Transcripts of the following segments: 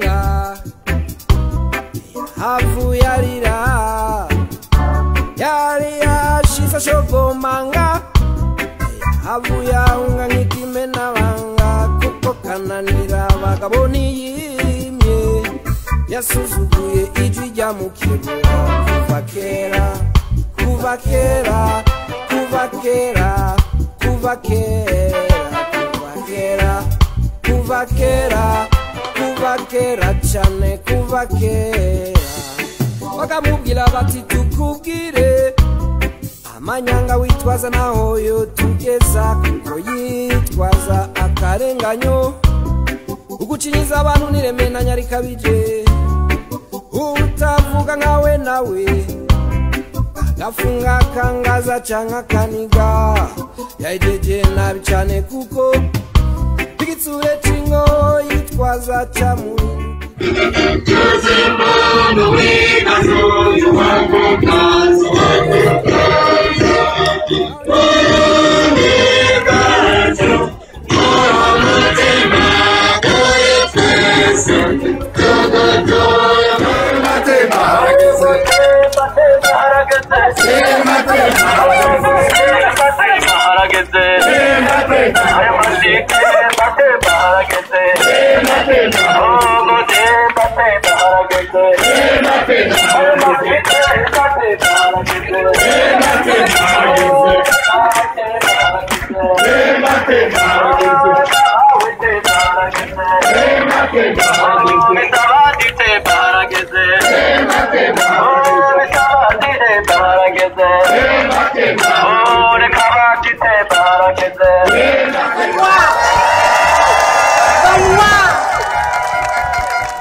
arira havu yarira yari yashize shogomanga havu yaunga nk'ikimena banga kuko kananira abagabo niyimye yasuzuguye ijwi rya mukibura kuva kera kuva kera kuva kera kuva kera kuva kera kuva kera cyane kuva kera bakamubwira bati tukubwire amanyanga witwaza naho yo tugeza kuko yitwaza akarenganyo ugucinyiza abantu niremena nyarikabije utavuga nkawe nawe gafunga kangaza canka kaniga yajeje nabi cyane kuko igitsure cingo yitwaza camu Tuzimana winazo yuwango kazo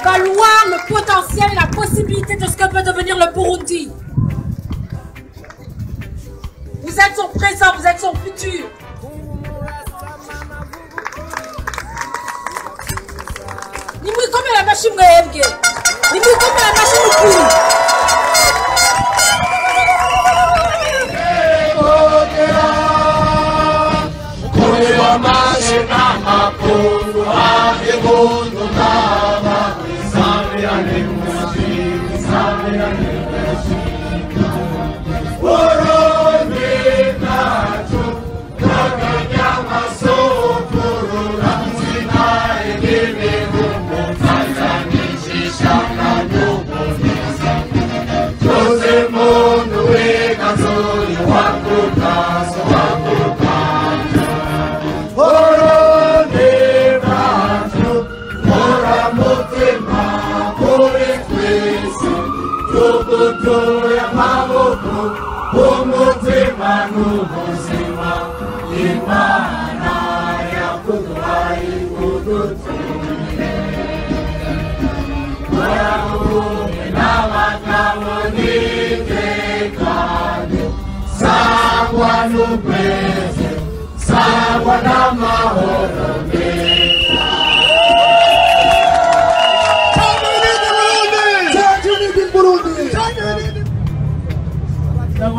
Valoir le potentiel et la possibilité de ce que peut devenir le Burundi. Vous êtes son présent, vous êtes son futur. Ni muy comme la machine mwebwe. Ni muy comme la machine ukuri.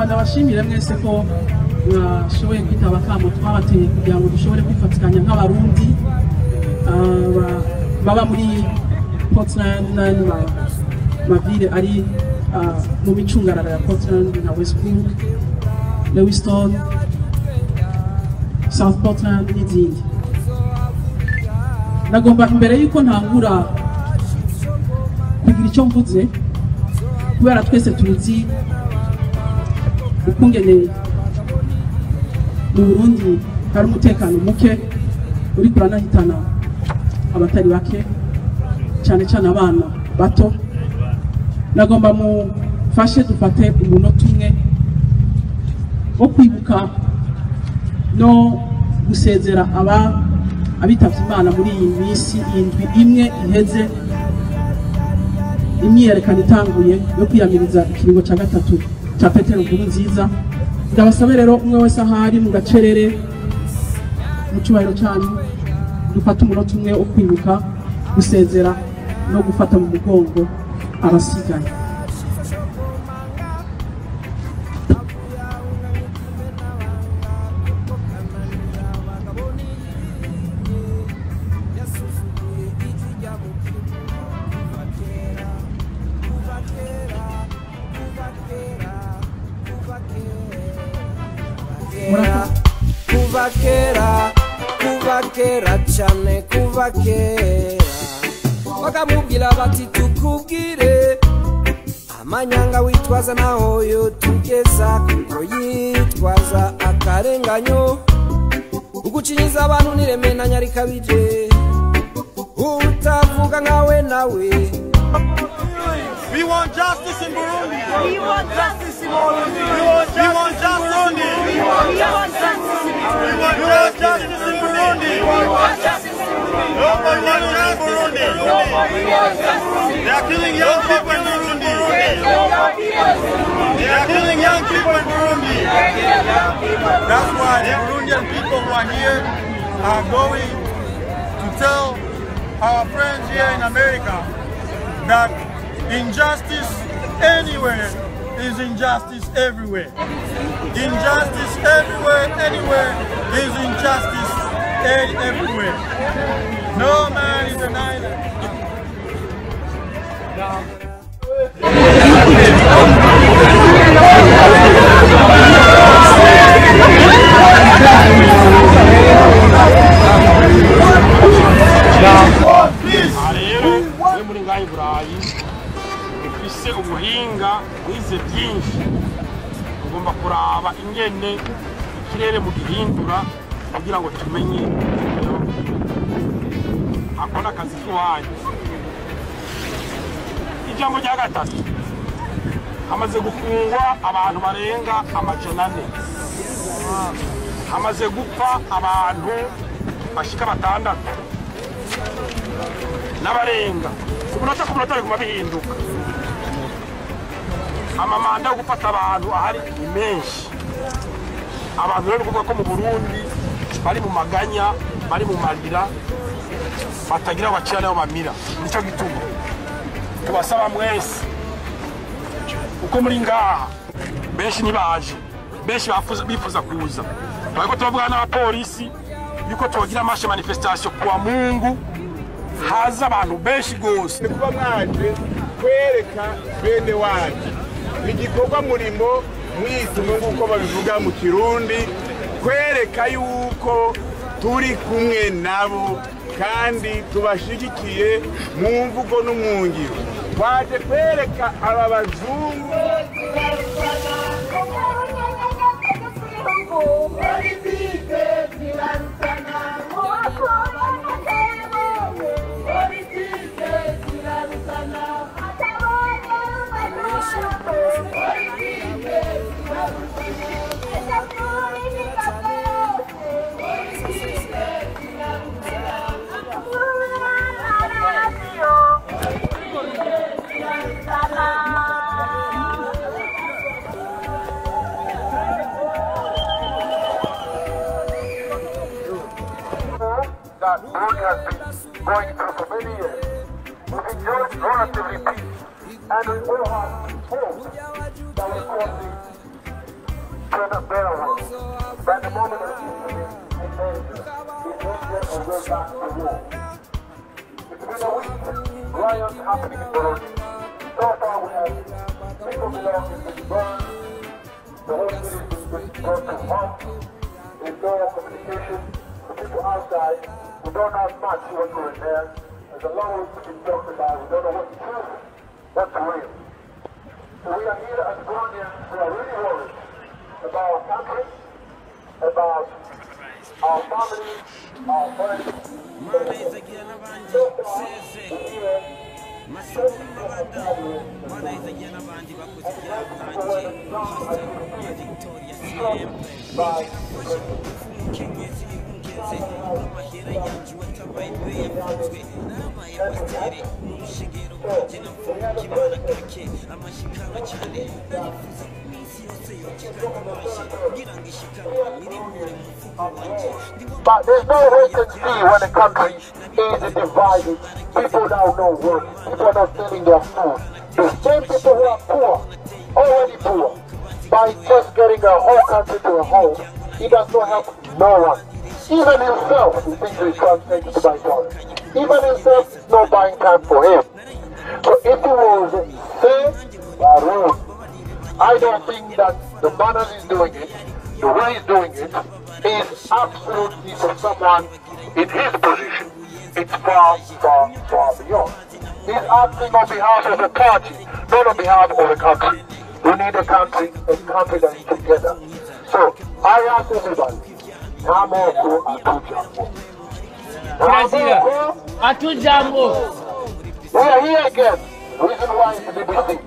Ndabashimira mwese ko mwashoboye kwitaba kamo twabateye kugira ngo dushobore kwifatikanya nk'abarundi baba muri Portland n'amavile ari mu micungararo ya Portland na Westbrook, Lewiston, South Portland n'izindi. Nagomba imbere yuko ntangura kugira icyo mvuze kubera twese tuzi ukungene mu Burundi hari umutekano muke uri kuranahitana abatari bake cyane cyane abana bato. Nagomba mufashe dufate umunota umwe wo kwibuka no gusezera abitavye Imana muri iyi minsi indwi imwe iheze imyiyerekano itanguye yo kwiyamiriza ikiringo cya gatatu cha Petero Nkurunziza. Ndabasabe rero umwe wese ahari mu gacerere mu cyubahiro cyanyu dufata umunota umwe wo kwibuka gusezera no gufata mu mugongo abasigaye. kera cyane kuva kera bakamubwira bati tukubwire amanyanga witwaza naho yo tugeza kuko yitwaza akarenganyo ugucinyiza abantu nireme na nyarikabije utavuga nkawe nawe. We want justice in Burundi. We want justice in Burundi. We want justice in Burundi. We want justice in Burundi. We want justice in Burundi. Nobody wants justice in Burundi. They are killing young people in Burundi. They are killing young people in Burundi. That's why the Burundian people who are here are going to tell our friends here in America that injustice anywhere is injustice everywhere. Injustice everywhere, anywhere is injustice everywhere. No man is an island. ufise ubuhinga wize byinshi ugomba kuraba ingene ikirere mu gihindura kugira ngo tumenye akona akazi k'iwanyu. Ijambo rya gatatu, hamaze gufungwa abantu barenga 400, hamaze gupfa abantu bashika 6 n'abarenga umunota ku munota biguma bihinduka. Amamanda yo gufata abantu ahari menshi. Abantu rero kuvuga ko mu Burundi bari mu maganya, bari mu marira, batagira abacira nayo mamira. Nico gituma tubasaba mwese uko muri ngaha benshi nibaje, benshi bifuza kuza. Bariko tubavuga n'abapolisi yuko tugira amashe manifestation kwa Mungu haza abantu benshi gose. Kuba mwaje kwereka bene wacu igikorwa murimo mwitume nguko babivuga mu Kirundi, kwereka yuko turi kumwe nabo kandi tubashigikiye mu mvugo no mu ngiro. Twaje kwereka aba bazungu that Burundi has been going through for many years. We've enjoyed relatively peace, and we all have hope that will cause the turn up better world. But the moment of peace and danger, Ethiopia will go back to war. It's been a week riots happening in Burundi. So far we have people belonging to the burned, the whole city has been brought to halt, there's no communication. The people outside, we don't know much what's going there. There's a lot of things talked about. We don't know what's true, what's real. So we are here as Burundians who are really worried about our country, about our families, our friends. But there's no vacancy when a country is divided. People now know work. People are not selling their food. The same people who are poor, already poor, by just getting a whole country to a home, he does not help no one. Even himself, he thinks he's translated to buy dollars. Even himself, it's no buying time for him. So if he was fair, I don't think that the manner he's doing it, the way he's doing it, is absolutely for someone in his position. It's far, far, far beyond. He's acting on behalf of a party, not on behalf of a country. We need a country that is together. So, I ask everybody, Namoko Atujambo. Namoko Atujambo. We are here again. Reason why is the BBC.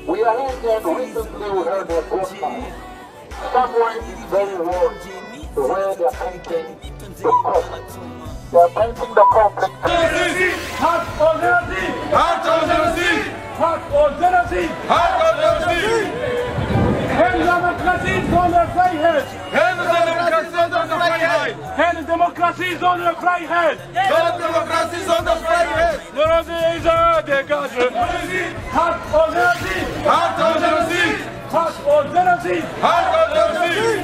We are here again. Recently we heard their broadcast. Somewhere is very warm the way they are painting the conflict. They are painting the conflict. Hak o genocide! Hak o genocide! Hak o genocide! Hak o genocide! Hen demokratie zonder vrijheid! Hen demokratie zonder vrijheid! Hen democratie zonder vrijheid! Hen democratie zonder vrijheid! Door deze dégage! Hak o genocide! Hak o genocide! Hak o genocide! Hak o genocide!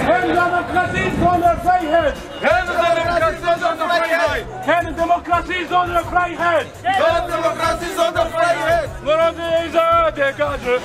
Hen democratie zonder vrijheid! Hen democratie zonder vrijheid! Hen democratie zonder vrijheid! Hen democratie zonder vrijheid! Door deze dégage!